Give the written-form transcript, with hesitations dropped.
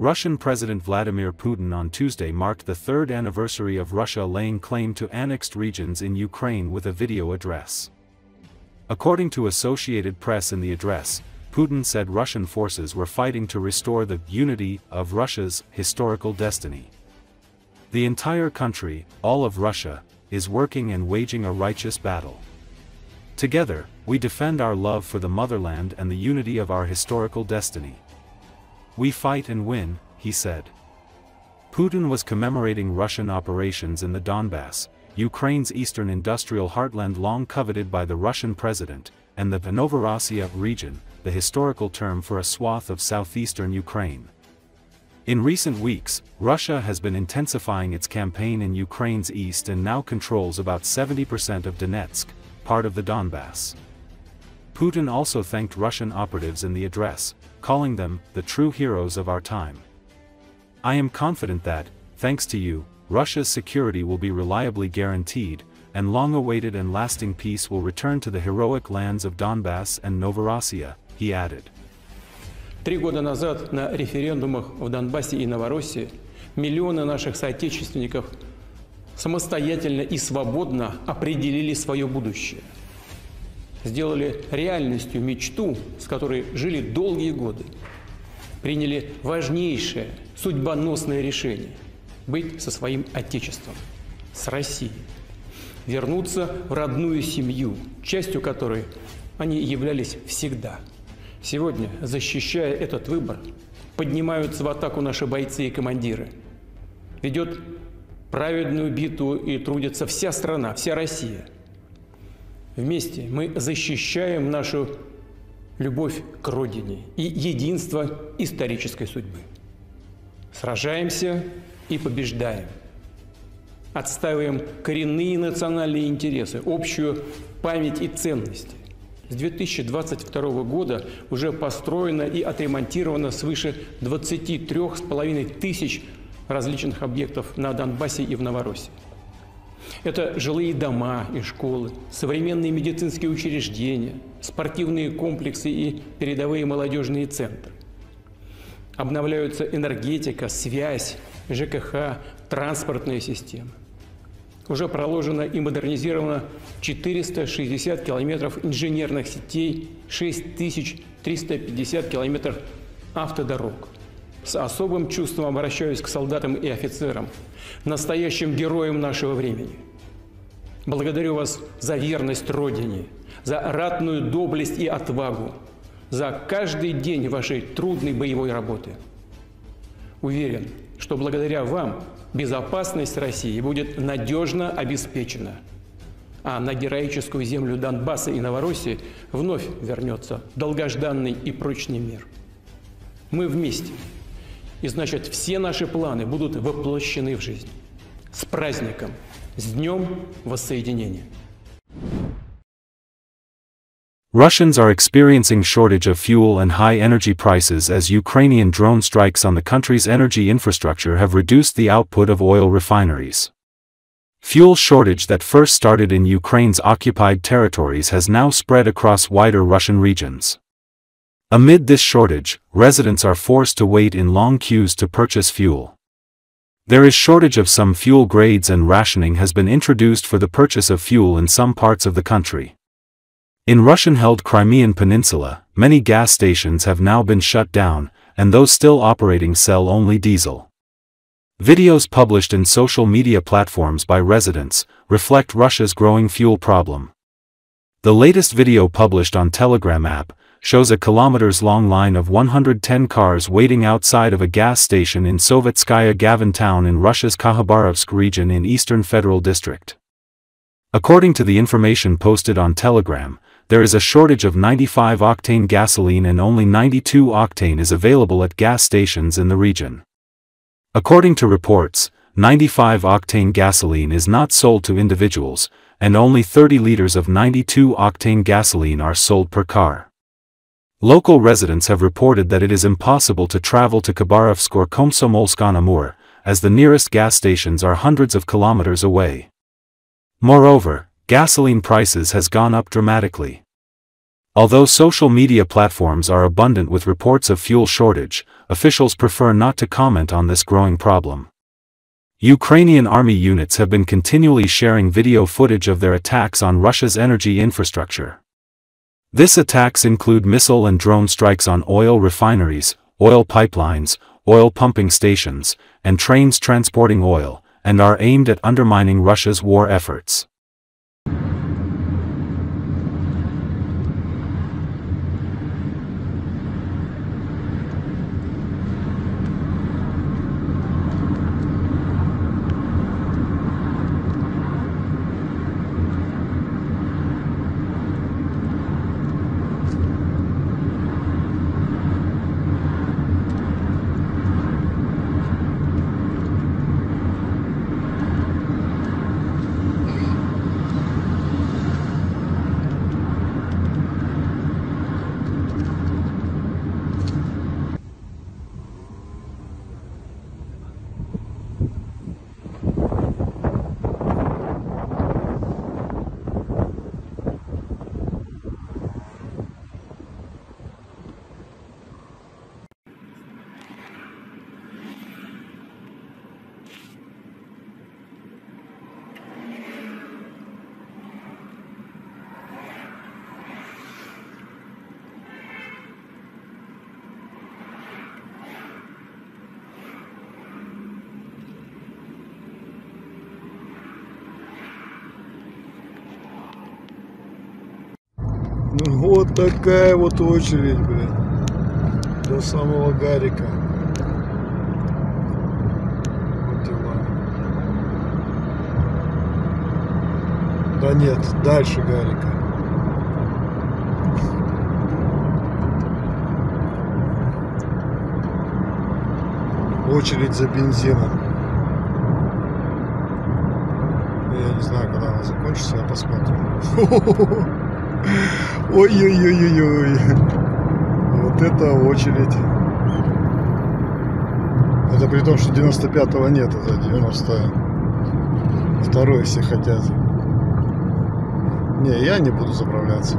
Russian President Vladimir Putin on Tuesday marked the third anniversary of Russia laying claim to annexed regions in Ukraine with a video address. According to Associated Press, in the address, Putin said Russian forces were fighting to restore the unity of Russia's historical destiny. The entire country, all of Russia, is working and waging a righteous battle. Together, we defend our love for the motherland and the unity of our historical destiny. We fight and win, he said. Putin was commemorating Russian operations in the Donbas, Ukraine's eastern industrial heartland long coveted by the Russian president, and the Novorossiya region, the historical term for a swath of southeastern Ukraine. In recent weeks, Russia has been intensifying its campaign in Ukraine's east and now controls about 70% of Donetsk, part of the Donbas. Putin also thanked Russian operatives in the address, calling them the true heroes of our time. I am confident that, thanks to you, Russia's security will be reliably guaranteed, and long-awaited and lasting peace will return to the heroic lands of Donbas and Novorossiya, he added. 3 года назад на референдумах в Донбассе и Новороссии миллионы наших соотечественников самостоятельно и свободно определили свое будущее. Сделали реальностью мечту, с которой жили долгие годы. Приняли важнейшее, судьбоносное решение – быть со своим Отечеством, с Россией. Вернуться в родную семью, частью которой они являлись всегда. Сегодня, защищая этот выбор, поднимаются в атаку наши бойцы и командиры. Ведет праведную битву и трудится вся страна, вся Россия. Вместе мы защищаем нашу любовь к Родине и единство исторической судьбы. Сражаемся и побеждаем. Отстаиваем коренные национальные интересы, общую память и ценности. С 2022 года уже построено и отремонтировано свыше 23,5 тысяч различных объектов на Донбассе и в Новороссии. Это жилые дома и школы, современные медицинские учреждения, спортивные комплексы и передовые молодежные центры. Обновляются энергетика, связь, ЖКХ, транспортная система. Уже проложено и модернизировано 460 километров инженерных сетей, 6350 километров автодорог. С особым чувством обращаюсь к солдатам и офицерам, настоящим героям нашего времени. Благодарю вас за верность Родине, за ратную доблесть и отвагу, за каждый день вашей трудной боевой работы. Уверен, что благодаря вам безопасность России будет надежно обеспечена, а на героическую землю Донбасса и Новороссии вновь вернется долгожданный и прочный мир. Мы вместе. И значит, все наши планы будут воплощены в жизнь. С праздником! С Днем Воссоединения! Russians are experiencing shortage of fuel and high energy prices as Ukrainian drone strikes on the country's energy infrastructure have reduced the output of oil refineries. Fuel shortage that first started in Ukraine's occupied territories has now spread across wider Russian regions. Amid this shortage, residents are forced to wait in long queues to purchase fuel. There is shortage of some fuel grades and rationing has been introduced for the purchase of fuel in some parts of the country. In Russian-held Crimean Peninsula, many gas stations have now been shut down, and those still operating sell only diesel. Videos published in social media platforms by residents reflect Russia's growing fuel problem. The latest video published on Telegram app shows a kilometers-long line of 110 cars waiting outside of a gas station in Sovetskaya Gavin town in Russia's Khabarovsk region in Eastern Federal District. According to the information posted on Telegram, there is a shortage of 95-octane gasoline and only 92-octane is available at gas stations in the region. According to reports, 95-octane gasoline is not sold to individuals, and only 30 liters of 92-octane gasoline are sold per car. Local residents have reported that it is impossible to travel to Khabarovsk or Komsomolsk-on-Amur, as the nearest gas stations are hundreds of kilometers away. Moreover, gasoline prices has gone up dramatically. Although social media platforms are abundant with reports of fuel shortage, officials prefer not to comment on this growing problem. Ukrainian army units have been continually sharing video footage of their attacks on Russia's energy infrastructure. These attacks include missile and drone strikes on oil refineries, oil pipelines, oil pumping stations, and trains transporting oil, and are aimed at undermining Russia's war efforts. Вот такая вот очередь, блин, до самого Гарика. Вот дела. Да нет, дальше Гарика. Очередь за бензином. Я не знаю, когда она закончится, я посмотрю. Ой-ой-ой-ой-ой. Вот это очередь. Это при том, что 95-го нет, это 92-й все хотят. Не, я не буду заправляться.